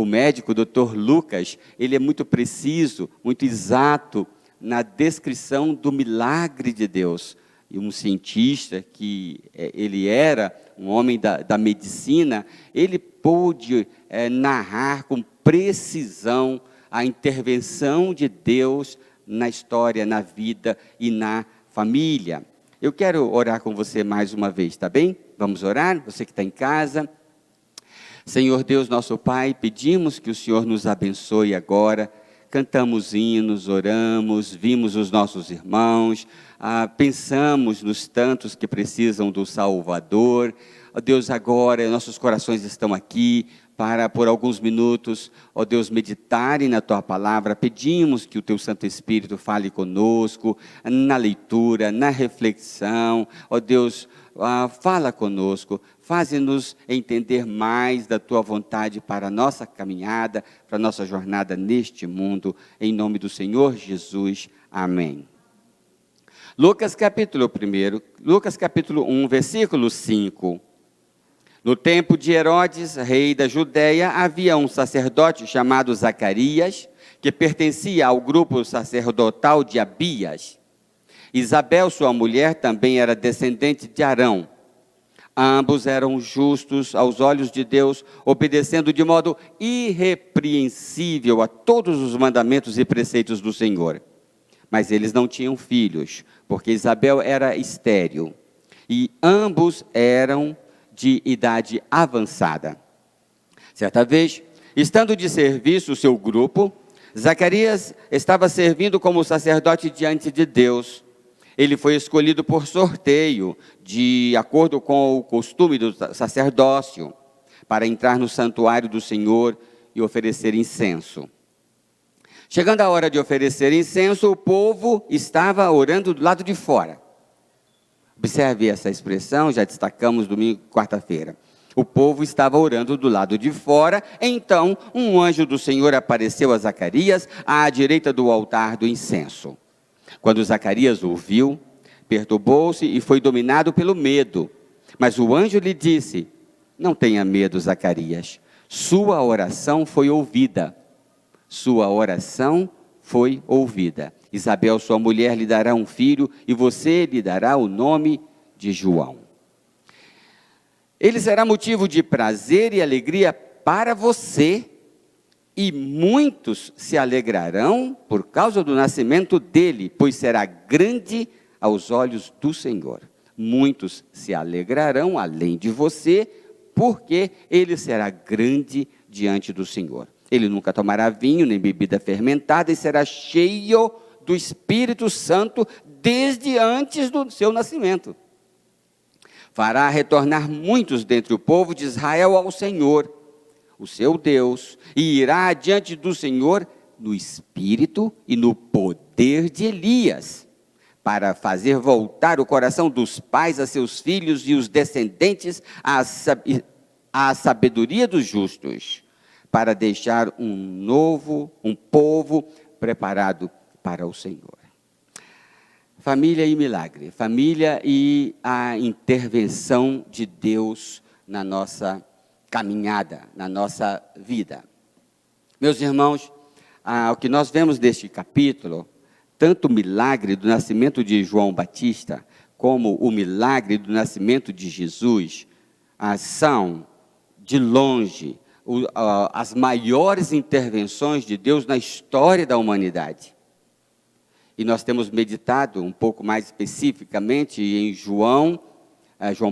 o médico, o Dr. Lucas, ele é muito preciso, muito exato na descrição do milagre de Deus. E um cientista, que ele era um homem da medicina, ele pôde narrar com precisão a intervenção de Deus na história, na vida e na família. Eu quero orar com você mais uma vez, tá bem? Vamos orar? Você que está em casa. Senhor Deus, nosso Pai, pedimos que o Senhor nos abençoe agora. Cantamos hinos, oramos, vimos os nossos irmãos, pensamos nos tantos que precisam do Salvador. Ó Deus, agora nossos corações estão aqui para, por alguns minutos, ó Deus, meditarem na Tua Palavra. Pedimos que o Teu Santo Espírito fale conosco, na leitura, na reflexão. Ó Deus, fala conosco, faze-nos entender mais da Tua vontade para a nossa caminhada, para a nossa jornada neste mundo, em nome do Senhor Jesus, amém. Lucas capítulo 1, versículo 5. No tempo de Herodes, rei da Judéia, havia um sacerdote chamado Zacarias, que pertencia ao grupo sacerdotal de Abias. Isabel, sua mulher, também era descendente de Arão. Ambos eram justos aos olhos de Deus, obedecendo de modo irrepreensível a todos os mandamentos e preceitos do Senhor. Mas eles não tinham filhos, porque Isabel era estéril, e ambos eram de idade avançada. Certa vez, estando de serviço o seu grupo, Zacarias estava servindo como sacerdote diante de Deus. Ele foi escolhido por sorteio, de acordo com o costume do sacerdócio, para entrar no santuário do Senhor e oferecer incenso. Chegando a hora de oferecer incenso, o povo estava orando do lado de fora. Observe essa expressão, já destacamos domingo, quarta-feira. O povo estava orando do lado de fora, então um anjo do Senhor apareceu a Zacarias à direita do altar do incenso. Quando Zacarias ouviu, perturbou-se e foi dominado pelo medo. Mas o anjo lhe disse: não tenha medo, Zacarias, sua oração foi ouvida. Sua oração foi ouvida. Isabel, sua mulher, lhe dará um filho e você lhe dará o nome de João. Ele será motivo de prazer e alegria para você, e muitos se alegrarão por causa do nascimento dele, pois será grande aos olhos do Senhor. Muitos se alegrarão além de você, porque ele será grande diante do Senhor. Ele nunca tomará vinho nem bebida fermentada e será cheio do Espírito Santo desde antes do seu nascimento. Fará retornar muitos dentre o povo de Israel ao Senhor, o seu Deus, e irá adiante do Senhor no espírito e no poder de Elias, para fazer voltar o coração dos pais a seus filhos e os descendentes à sabedoria dos justos, para deixar um povo preparado para o Senhor. Família e milagre, família e a intervenção de Deus na nossa caminhada, na nossa vida. Meus irmãos, o que nós vemos neste capítulo, tanto o milagre do nascimento de João Batista, como o milagre do nascimento de Jesus, são, de longe, as maiores intervenções de Deus na história da humanidade. E nós temos meditado um pouco mais especificamente em João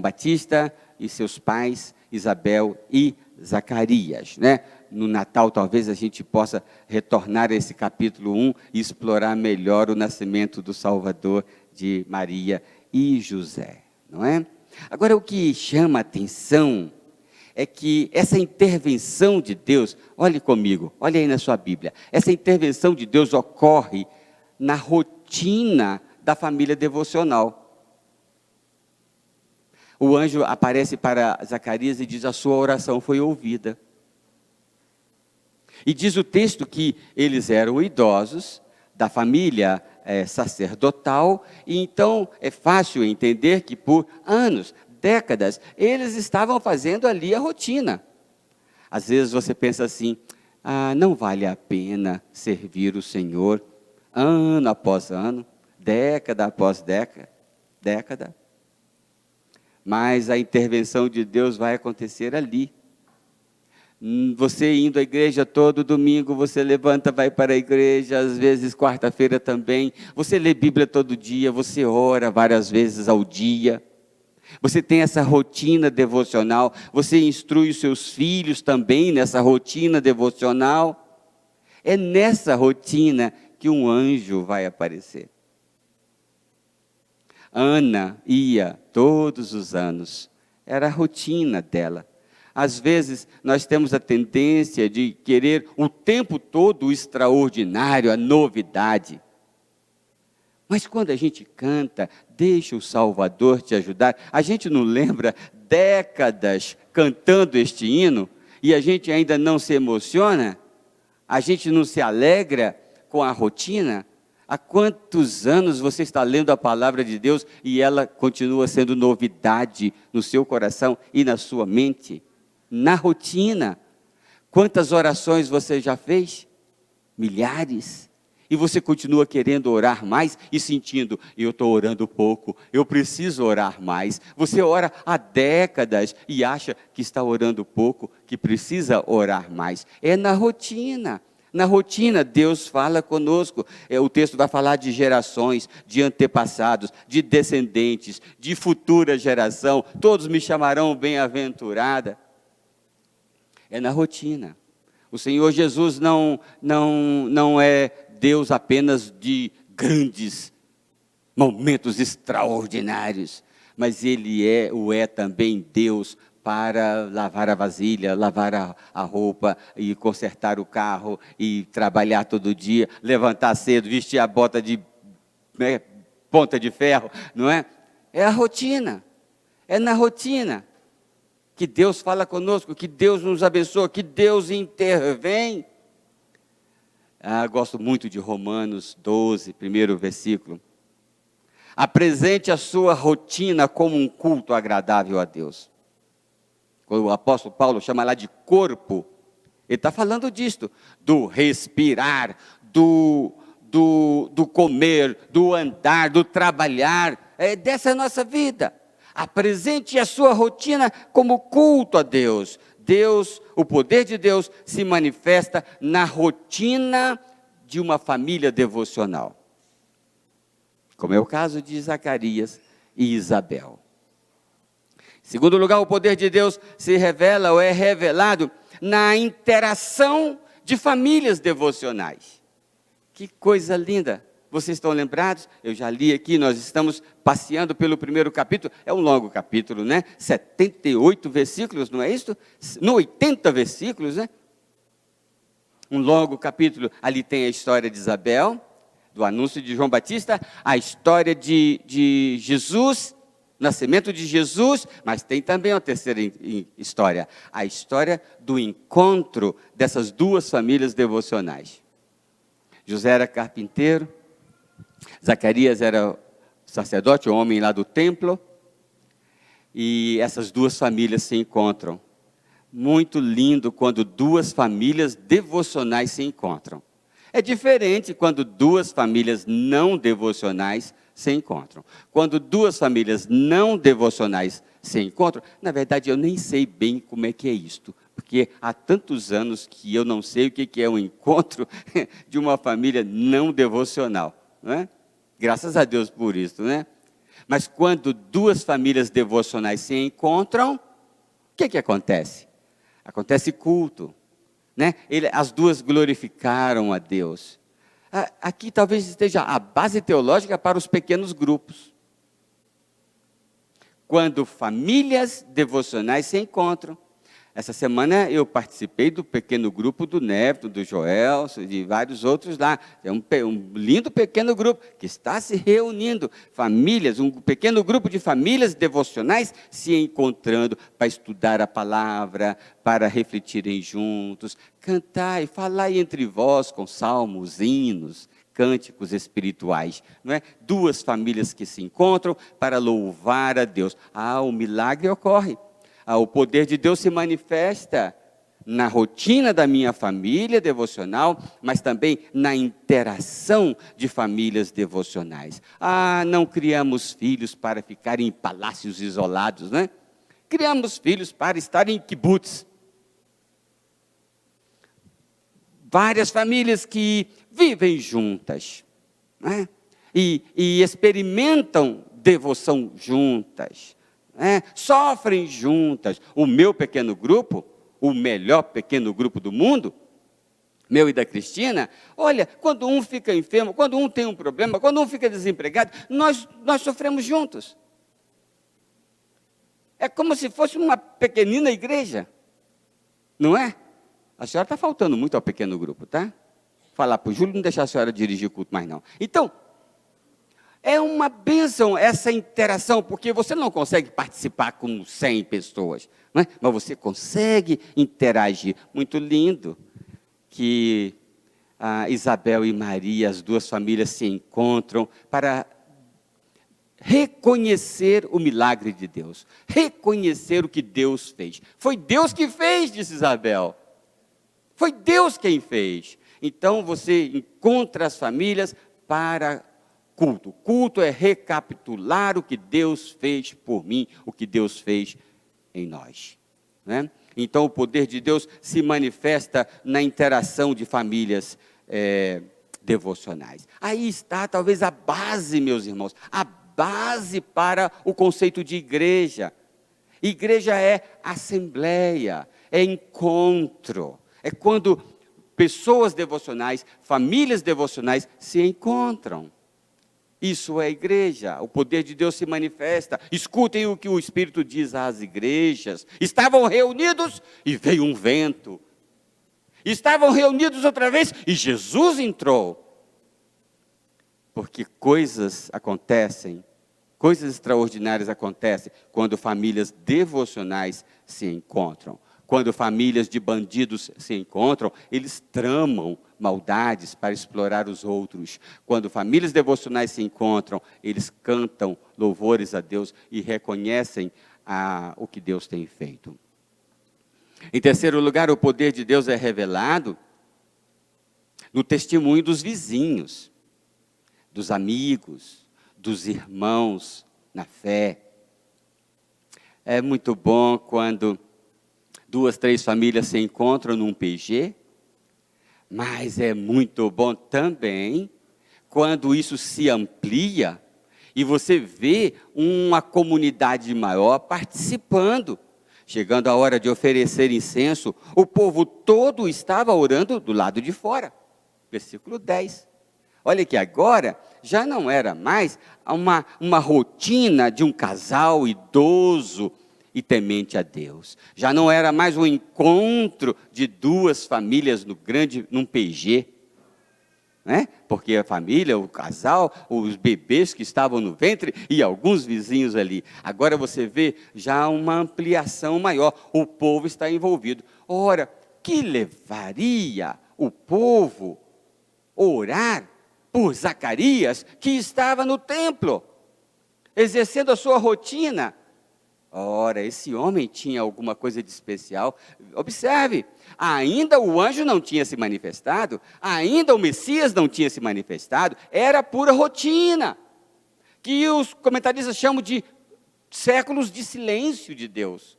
Batista e seus pais, Isabel e Zacarias, né? No Natal talvez a gente possa retornar a esse capítulo 1 e explorar melhor o nascimento do Salvador de Maria e José, não é? Agora, o que chama a atenção é que essa intervenção de Deus, olhe comigo, olhe aí na sua Bíblia, essa intervenção de Deus ocorre na rotina da família devocional. O anjo aparece para Zacarias e diz: a sua oração foi ouvida. E diz o texto que eles eram idosos, da família sacerdotal, e então é fácil entender que por anos, décadas, eles estavam fazendo ali a rotina. Às vezes você pensa assim: não vale a pena servir o Senhor ano após ano, década após década. Mas a intervenção de Deus vai acontecer ali. Você indo à igreja todo domingo, você levanta, vai para a igreja, às vezes quarta-feira também. Você lê Bíblia todo dia, você ora várias vezes ao dia. Você tem essa rotina devocional, você instrui os seus filhos também nessa rotina devocional. É nessa rotina que um anjo vai aparecer. Ana ia todos os anos, era a rotina dela. Às vezes nós temos a tendência de querer o tempo todo o extraordinário, a novidade. Mas quando a gente canta, deixa o Salvador te ajudar, a gente não lembra décadas cantando este hino e a gente ainda não se emociona? A gente não se alegra com a rotina? Há quantos anos você está lendo a palavra de Deus e ela continua sendo novidade no seu coração e na sua mente? Na rotina. Quantas orações você já fez? Milhares. E você continua querendo orar mais e sentindo, eu estou orando pouco, eu preciso orar mais. Você ora há décadas e acha que está orando pouco, que precisa orar mais. É na rotina. Na rotina, Deus fala conosco. O texto vai falar de gerações, de antepassados, de descendentes, de futura geração. Todos me chamarão bem-aventurada. É na rotina. O Senhor Jesus não é Deus apenas de grandes momentos extraordinários, mas Ele é também Deus para lavar a vasilha, lavar a roupa e consertar o carro e trabalhar todo dia, levantar cedo, vestir a bota de ponta de ferro, não é? É a rotina, é na rotina que Deus fala conosco, que Deus nos abençoa, que Deus intervém. Gosto muito de Romanos 12, primeiro versículo. Apresente a sua rotina como um culto agradável a Deus. Quando o apóstolo Paulo chama lá de corpo, ele está falando disto, do respirar, do comer, do andar, do trabalhar, dessa nossa vida. Apresente a sua rotina como culto a Deus. Deus, o poder de Deus se manifesta na rotina de uma família devocional. Como é o caso de Zacarias e Isabel. Em segundo lugar, o poder de Deus se revela ou é revelado na interação de famílias devocionais. Que coisa linda! Vocês estão lembrados? Eu já li aqui, nós estamos passeando pelo primeiro capítulo, é um longo capítulo, né? 78 versículos, não é isso? No 80 versículos, né? Um longo capítulo, ali tem a história de Isabel, do anúncio de João Batista, a história de Jesus, nascimento de Jesus, mas tem também uma terceira história, a história do encontro dessas duas famílias devocionais. José era carpinteiro, Zacarias era sacerdote, o homem lá do templo, e essas duas famílias se encontram. Muito lindo quando duas famílias devocionais se encontram. É diferente quando duas famílias não devocionais se encontram. Quando duas famílias não devocionais se encontram, na verdade eu nem sei bem como é que é isto, porque há tantos anos que eu não sei o que é um encontro de uma família não devocional, não é? Graças a Deus por isso, né? Mas quando duas famílias devocionais se encontram, o que acontece? Acontece culto, né? As duas glorificaram a Deus. Aqui talvez esteja a base teológica para os pequenos grupos. Quando famílias devocionais se encontram. Essa semana eu participei do pequeno grupo do Neto, do Joel, de vários outros lá. É um lindo pequeno grupo que está se reunindo. Famílias, um pequeno grupo de famílias devocionais se encontrando para estudar a palavra, para refletirem juntos, cantar e falar entre vós com salmos, hinos, cânticos espirituais, não é? Duas famílias que se encontram para louvar a Deus. O milagre ocorre. O poder de Deus se manifesta na rotina da minha família devocional, mas também na interação de famílias devocionais. Não criamos filhos para ficarem em palácios isolados, né? Criamos filhos para estarem em kibbutz. Várias famílias que vivem juntas, né? E experimentam devoção juntas, né? Sofrem juntas. O meu pequeno grupo, o melhor pequeno grupo do mundo, meu e da Cristina, olha, quando um fica enfermo, quando um tem um problema, quando um fica desempregado, nós sofremos juntos. É como se fosse uma pequenina igreja, não é? A senhora está faltando muito ao pequeno grupo, tá? Falar para o Júlio não deixar a senhora dirigir o culto mais não. Então, é uma bênção essa interação, porque você não consegue participar com 100 pessoas, não é? Mas você consegue interagir. Muito lindo que Isabel e Maria, as duas famílias se encontram para reconhecer o milagre de Deus, reconhecer o que Deus fez. Foi Deus que fez, disse Isabel. Foi Deus quem fez. Então você encontra as famílias para culto. Culto é recapitular o que Deus fez por mim, o que Deus fez em nós, né? Então o poder de Deus se manifesta na interação de famílias devocionais. Aí está talvez a base, meus irmãos, a base para o conceito de igreja. Igreja é assembleia, é encontro. É quando pessoas devocionais, famílias devocionais se encontram. Isso é igreja, o poder de Deus se manifesta. Escutem o que o Espírito diz às igrejas. Estavam reunidos e veio um vento. Estavam reunidos outra vez e Jesus entrou. Porque coisas acontecem, coisas extraordinárias acontecem quando famílias devocionais se encontram. Quando famílias de bandidos se encontram, eles tramam maldades para explorar os outros. Quando famílias devocionais se encontram, eles cantam louvores a Deus e reconhecem o que Deus tem feito. Em terceiro lugar, o poder de Deus é revelado no testemunho dos vizinhos, dos amigos, dos irmãos na fé. É muito bom quando 2, 3 famílias se encontram num PG, mas é muito bom também quando isso se amplia e você vê uma comunidade maior participando. Chegando a hora de oferecer incenso, o povo todo estava orando do lado de fora. Versículo 10. Olha que agora já não era mais uma rotina de um casal idoso e temente a Deus. Já não era mais um encontro de 2 famílias num PG, né? Porque a família, o casal, os bebês que estavam no ventre e alguns vizinhos ali. Agora você vê já uma ampliação maior. O povo está envolvido. Ora, que levaria o povo a orar por Zacarias, que estava no templo, exercendo a sua rotina? Ora, esse homem tinha alguma coisa de especial. Observe, ainda o anjo não tinha se manifestado, ainda o Messias não tinha se manifestado, era pura rotina, que os comentaristas chamam de séculos de silêncio de Deus.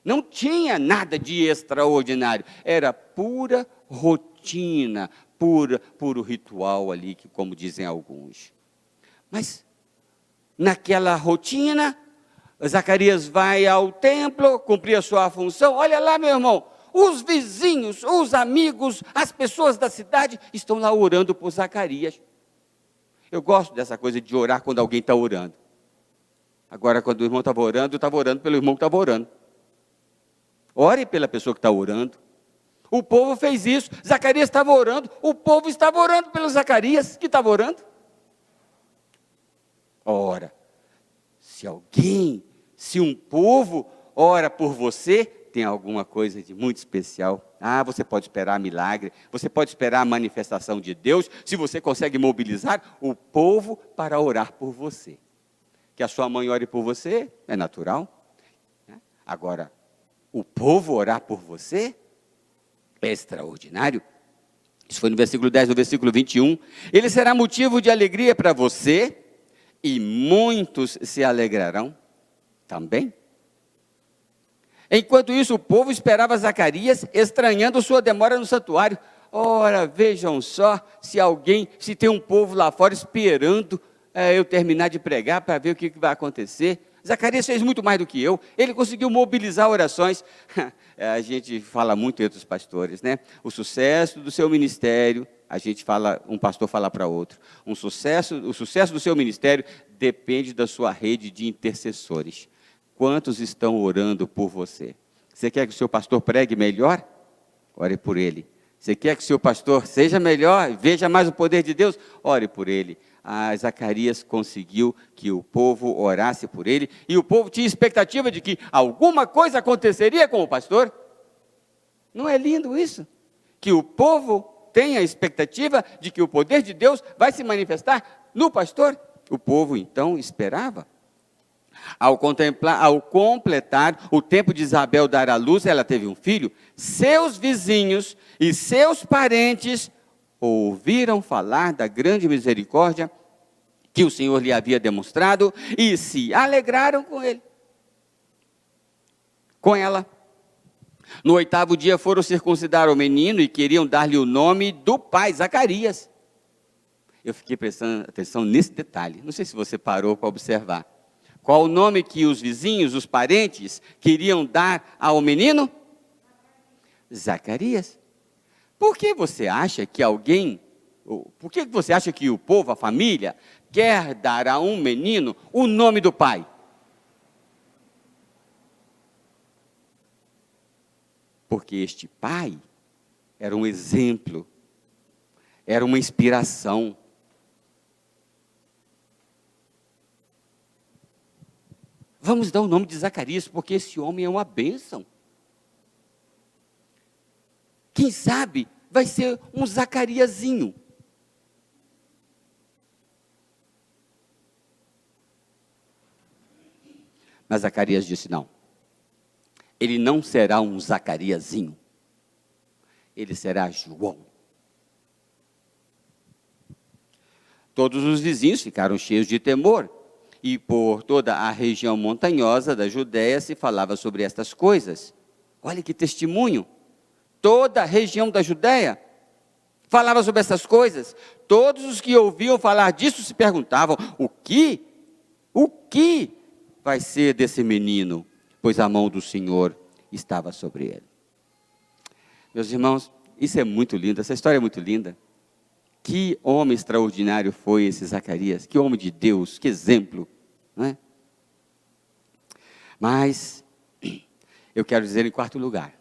Não tinha nada de extraordinário, era pura rotina, puro ritual ali, que, como dizem alguns. Mas, naquela rotina, Zacarias vai ao templo, cumprir a sua função. Olha lá, meu irmão, os vizinhos, os amigos, as pessoas da cidade estão lá orando por Zacarias. Eu gosto dessa coisa de orar quando alguém está orando. Agora, quando o irmão estava orando, eu estava orando pelo irmão que estava orando. Ore pela pessoa que está orando. O povo fez isso, Zacarias estava orando, o povo estava orando pelo Zacarias, que estava orando. Ora, se um povo ora por você, tem alguma coisa de muito especial. Você pode esperar milagre, você pode esperar a manifestação de Deus, se você consegue mobilizar o povo para orar por você. Que a sua mãe ore por você, é natural. Agora, o povo orar por você, extraordinário. Isso foi no versículo 10, no versículo 21. Ele será motivo de alegria para você, e muitos se alegrarão também. Enquanto isso, o povo esperava Zacarias, estranhando sua demora no santuário. Ora, vejam só, se tem um povo lá fora esperando eu terminar de pregar para ver o que vai acontecer. Zacarias fez muito mais do que eu, ele conseguiu mobilizar orações. A gente fala muito entre os pastores, né? O sucesso do seu ministério, um pastor fala para outro, o sucesso do seu ministério depende da sua rede de intercessores. Quantos estão orando por você? Você quer que o seu pastor pregue melhor? Ore por ele. Você quer que o seu pastor seja melhor, veja mais o poder de Deus? Ore por ele. Zacarias conseguiu que o povo orasse por ele, e o povo tinha expectativa de que alguma coisa aconteceria com o pastor. Não é lindo isso? Que o povo tenha a expectativa de que o poder de Deus vai se manifestar no pastor. O povo então esperava. Ao completar o tempo de Isabel dar à luz, ela teve um filho. Seus vizinhos e seus parentes ouviram falar da grande misericórdia que o Senhor lhe havia demonstrado e se alegraram com ela. No 8º dia foram circuncidar o menino e queriam dar-lhe o nome do pai, Zacarias. Eu fiquei prestando atenção nesse detalhe, não sei se você parou para observar. Qual o nome que os vizinhos, os parentes, queriam dar ao menino? Zacarias. Por que você acha que o povo, a família, quer dar a um menino o nome do pai? Porque este pai era um exemplo, era uma inspiração. Vamos dar o nome de Zacarias, porque esse homem é uma bênção. Quem sabe vai ser um Zacariazinho. Mas Zacarias disse não. Ele não será um Zacariazinho. Ele será João. Todos os vizinhos ficaram cheios de temor. E por toda a região montanhosa da Judéia se falava sobre estas coisas. Olha que testemunho. Toda a região da Judéia falava sobre essas coisas. Todos os que ouviam falar disso se perguntavam: o que vai ser desse menino? Pois a mão do Senhor estava sobre ele. Meus irmãos, isso é muito lindo, essa história é muito linda. Que homem extraordinário foi esse Zacarias, que homem de Deus, que exemplo, não é? Mas, eu quero dizer em quarto lugar,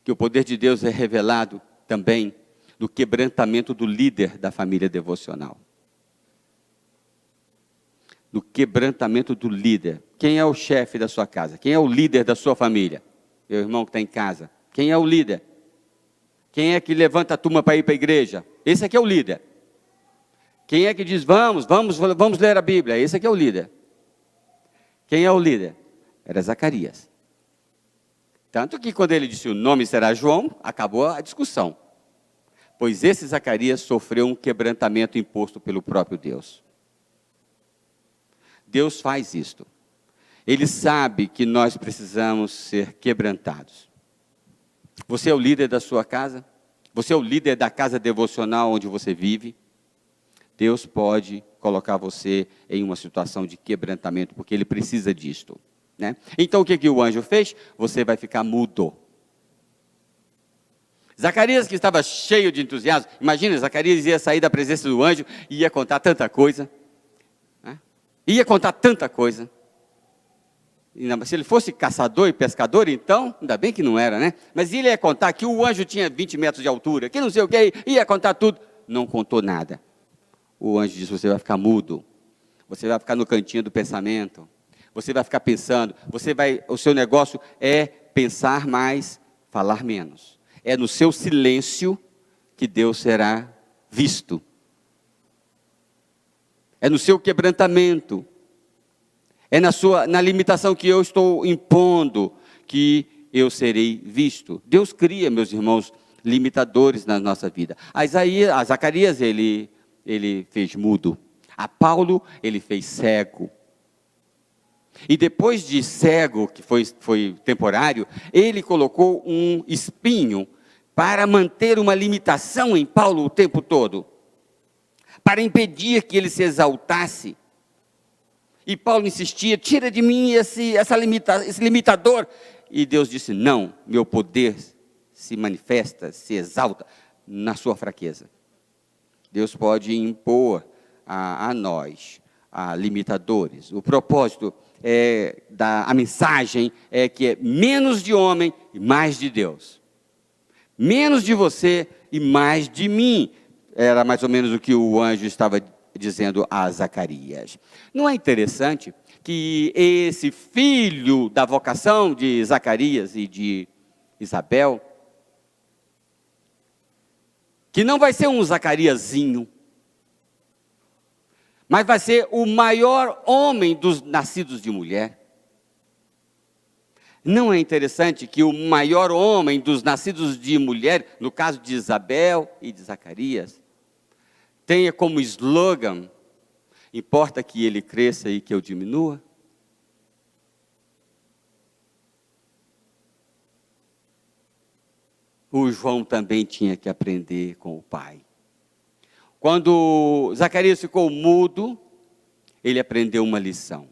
que o poder de Deus é revelado também no quebrantamento do líder da família devocional. No quebrantamento do líder. Quem é o chefe da sua casa? Quem é o líder da sua família? Meu irmão que está em casa. Quem é o líder? Quem é que levanta a turma para ir para a igreja? Esse aqui é o líder. Quem é que diz, vamos ler a Bíblia? Esse aqui é o líder. Quem é o líder? Era Zacarias. Tanto que quando ele disse o nome será João, acabou a discussão. Pois esse Zacarias sofreu um quebrantamento imposto pelo próprio Deus. Deus faz isto. Ele sabe que nós precisamos ser quebrantados. Você é o líder da sua casa? Você é o líder da casa devocional onde você vive? Deus pode colocar você em uma situação de quebrantamento, porque Ele precisa disto, né? Então o que o anjo fez? Você vai ficar mudo. Zacarias, que estava cheio de entusiasmo, imagina, Zacarias ia sair da presença do anjo e ia contar tanta coisa, né? Ia contar tanta coisa. Se ele fosse caçador e pescador, então, ainda bem que não era, né? Mas ele ia contar que o anjo tinha 20 metros de altura, que não sei o que, ia contar tudo. Não contou nada. O anjo disse, você vai ficar mudo, você vai ficar no cantinho do pensamento, você vai ficar pensando, o seu negócio é pensar mais, falar menos. É no seu silêncio que Deus será visto. É no seu quebrantamento. É na limitação que eu estou impondo, que eu serei visto. Deus cria, meus irmãos, limitadores na nossa vida. A Zacarias, ele fez mudo. A Paulo, ele fez cego. E depois de cego, que foi temporário, ele colocou um espinho para manter uma limitação em Paulo o tempo todo, para impedir que ele se exaltasse. E Paulo insistia: tira de mim esse limitador. E Deus disse: não, meu poder se manifesta, se exalta na sua fraqueza. Deus pode impor a nós limitadores. O propósito a mensagem é que é menos de homem e mais de Deus. Menos de você e mais de mim. Era mais ou menos o que o anjo estava dizendo a Zacarias. Não é interessante que esse filho da vocação de Zacarias e de Isabel, que não vai ser um Zacariazinho, mas vai ser o maior homem dos nascidos de mulher. Não é interessante que o maior homem dos nascidos de mulher, no caso de Isabel e de Zacarias, tenha como slogan: importa que ele cresça e que eu diminua? O João também tinha que aprender com o pai. Quando Zacarias ficou mudo, ele aprendeu uma lição.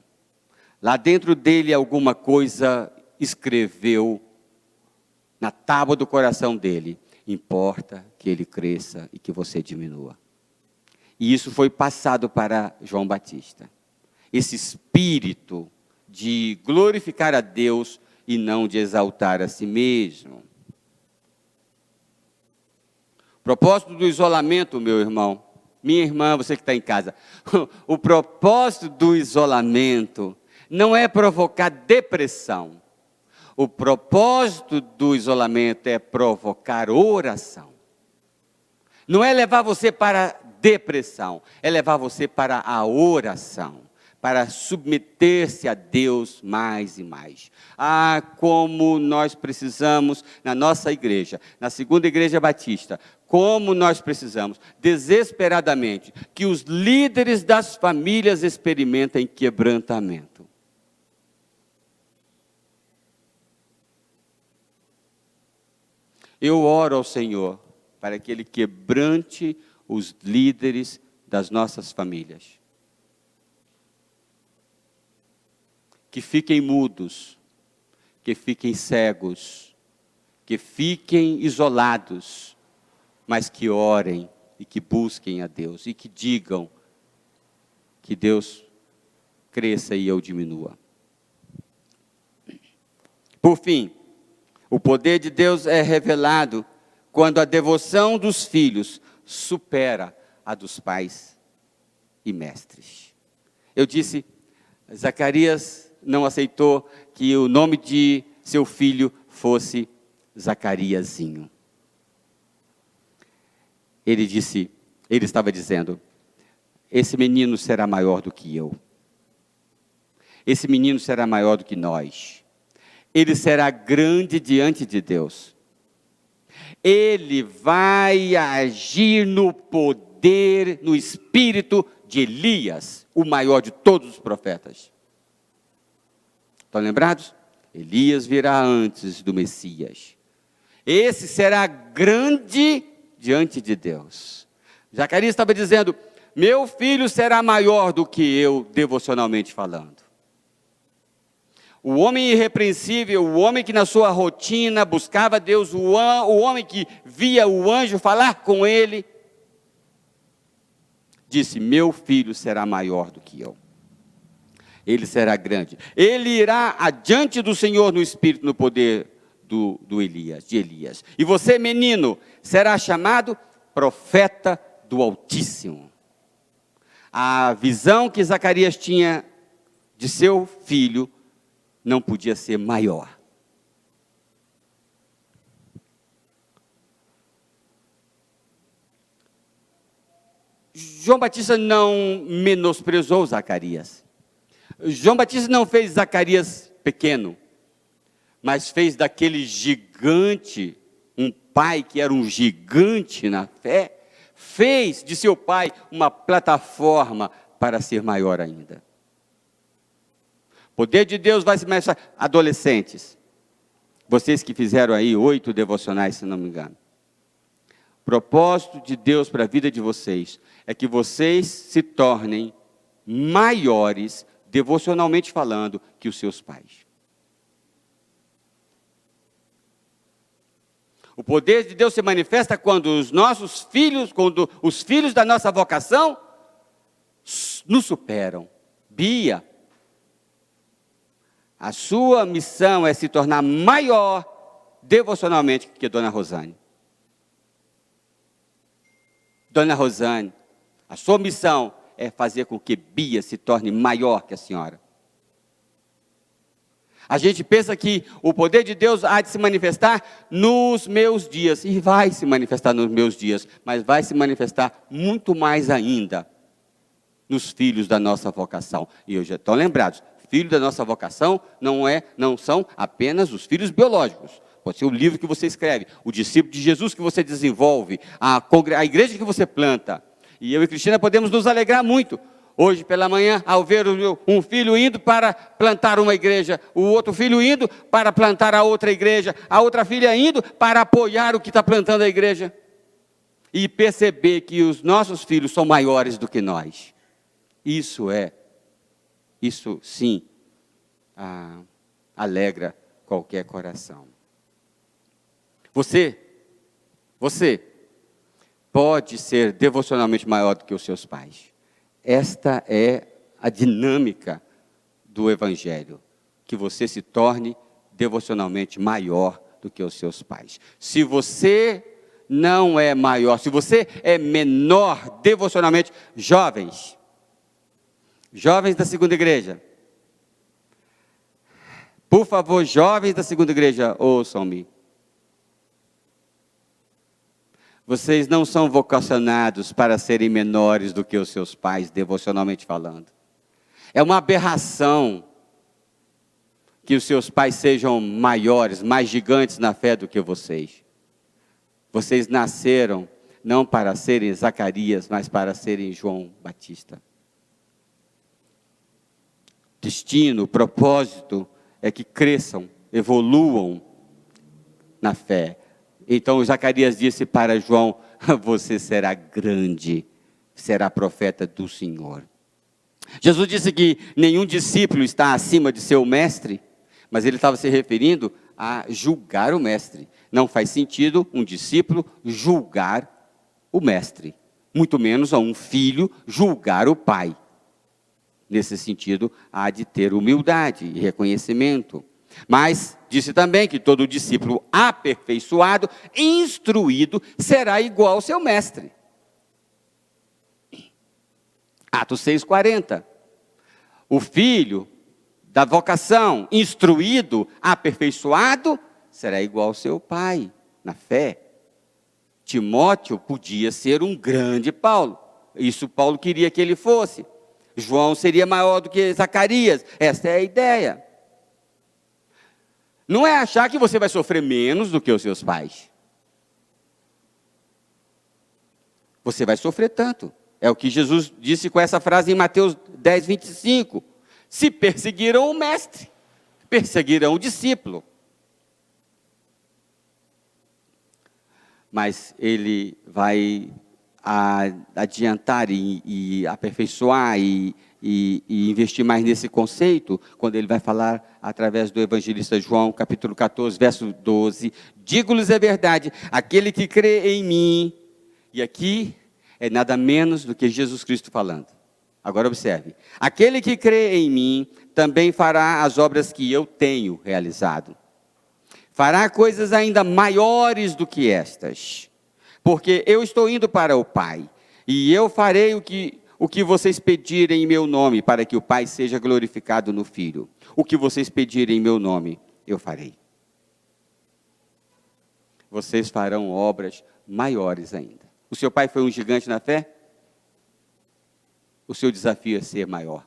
Lá dentro dele alguma coisa escreveu na tábua do coração dele: importa que ele cresça e que você diminua. E isso foi passado para João Batista. Esse espírito de glorificar a Deus e não de exaltar a si mesmo. Propósito do isolamento, meu irmão, minha irmã, você que está em casa. O propósito do isolamento não é provocar depressão. O propósito do isolamento é provocar oração. Não é levar você para depressão, é levar você para a oração, para submeter-se a Deus mais e mais. Como nós precisamos, na nossa igreja, na Segunda Igreja Batista, como nós precisamos, desesperadamente, que os líderes das famílias experimentem quebrantamento. Eu oro ao Senhor para que Ele quebrante os líderes das nossas famílias. Que fiquem mudos, que fiquem cegos, que fiquem isolados, mas que orem e que busquem a Deus e que digam que Deus cresça e eu diminua. Por fim, o poder de Deus é revelado quando a devoção dos filhos supera a dos pais e mestres. Eu disse, Zacarias não aceitou que o nome de seu filho fosse Zacariazinho. Ele estava dizendo: esse menino será maior do que eu. Esse menino será maior do que nós. Ele será grande diante de Deus. Ele vai agir no poder, no espírito de Elias, o maior de todos os profetas. Estão lembrados? Elias virá antes do Messias. Esse será grande diante de Deus. Zacarias estava dizendo: meu filho será maior do que eu, devocionalmente falando. O homem irrepreensível, o homem que na sua rotina buscava Deus, o homem que via o anjo falar com ele, disse: meu filho será maior do que eu. Ele será grande. Ele irá adiante do Senhor no espírito, no poder de Elias. E você, menino, será chamado profeta do Altíssimo. A visão que Zacarias tinha de seu filho não podia ser maior. João Batista não menosprezou Zacarias. João Batista não fez Zacarias pequeno. mas fez daquele gigante, um pai que era um gigante na fé, fez de seu pai uma plataforma para ser maior ainda. O poder de Deus vai se manifestar. Adolescentes, vocês que fizeram aí 8 devocionais, se não me engano. O propósito de Deus para a vida de vocês é que vocês se tornem maiores, devocionalmente falando, que os seus pais. O poder de Deus se manifesta quando quando os filhos da nossa vocação nos superam. Bia, a sua missão é se tornar maior devocionalmente que Dona Rosane. Dona Rosane, a sua missão é fazer com que Bia se torne maior que a senhora. A gente pensa que o poder de Deus há de se manifestar nos meus dias, e vai se manifestar nos meus dias, mas vai se manifestar muito mais ainda nos filhos da nossa vocação. E hoje estão lembrados, filhos da nossa vocação não são apenas os filhos biológicos. Pode ser o livro que você escreve, o discípulo de Jesus que você desenvolve, a igreja que você planta. E eu e Cristina podemos nos alegrar muito. Hoje pela manhã, ao ver um filho indo para plantar uma igreja, o outro filho indo para plantar a outra igreja, a outra filha indo para apoiar o que está plantando a igreja. E perceber que os nossos filhos são maiores do que nós. Isso sim, alegra qualquer coração. Você pode ser devocionalmente maior do que os seus pais. Esta é a dinâmica do Evangelho, que você se torne devocionalmente maior do que os seus pais. Se você não é maior, se você é menor devocionalmente, jovens da segunda igreja, por favor, jovens da segunda igreja, ouçam-me. Vocês não são vocacionados para serem menores do que os seus pais, devocionalmente falando. É uma aberração que os seus pais sejam maiores, mais gigantes na fé do que vocês. Vocês nasceram não para serem Zacarias, mas para serem João Batista. Destino, propósito é que cresçam, evoluam na fé. Então Zacarias disse para João: você será grande, será profeta do Senhor. Jesus disse que nenhum discípulo está acima de seu mestre, mas ele estava se referindo a julgar o mestre. Não faz sentido um discípulo julgar o mestre, muito menos a um filho julgar o pai. Nesse sentido, há de ter humildade e reconhecimento. Mas disse também que todo discípulo aperfeiçoado, instruído, será igual ao seu mestre. Atos 6,40. O filho da vocação, instruído, aperfeiçoado, será igual ao seu pai, na fé. Timóteo podia ser um grande Paulo. Isso Paulo queria que ele fosse. João seria maior do que Zacarias. Essa é a ideia. Não é achar que você vai sofrer menos do que os seus pais. Você vai sofrer tanto. É o que Jesus disse com essa frase em Mateus 10, 25. Se perseguiram o mestre, perseguirão o discípulo. Mas ele vai adiantar e aperfeiçoar e investir mais nesse conceito, quando ele vai falar através do evangelista João, capítulo 14, verso 12, digo-lhes a verdade, aquele que crê em mim, e aqui é nada menos do que Jesus Cristo falando. Agora observe, aquele que crê em mim, também fará as obras que eu tenho realizado. Fará coisas ainda maiores do que estas, porque eu estou indo para o Pai, e eu farei o que vocês pedirem em meu nome, para que o Pai seja glorificado no Filho. O que vocês pedirem em meu nome, eu farei. Vocês farão obras maiores ainda. O seu pai foi um gigante na fé? O seu desafio é ser maior.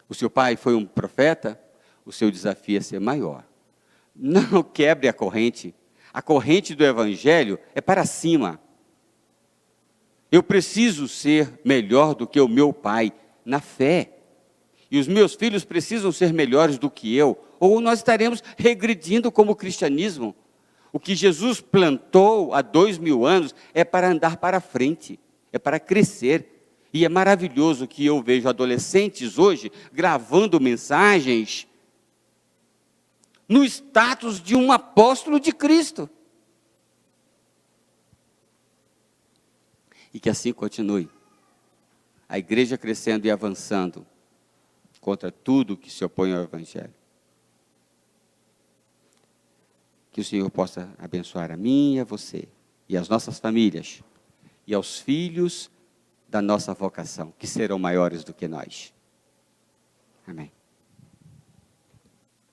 O seu pai foi um profeta? o seu desafio é ser maior. Não quebre a corrente. A corrente do Evangelho é para cima. Eu preciso ser melhor do que o meu pai na fé. E os meus filhos precisam ser melhores do que eu, ou nós estaremos regredindo como cristianismo. O que Jesus plantou há 2000 anos é para andar para frente, é para crescer. E é maravilhoso que eu vejo adolescentes hoje gravando mensagens no status de um apóstolo de Cristo. E que assim continue. A igreja crescendo e avançando contra tudo que se opõe ao Evangelho. Que o Senhor possa abençoar a mim e a você, e as nossas famílias, e aos filhos da nossa vocação, que serão maiores do que nós. Amém.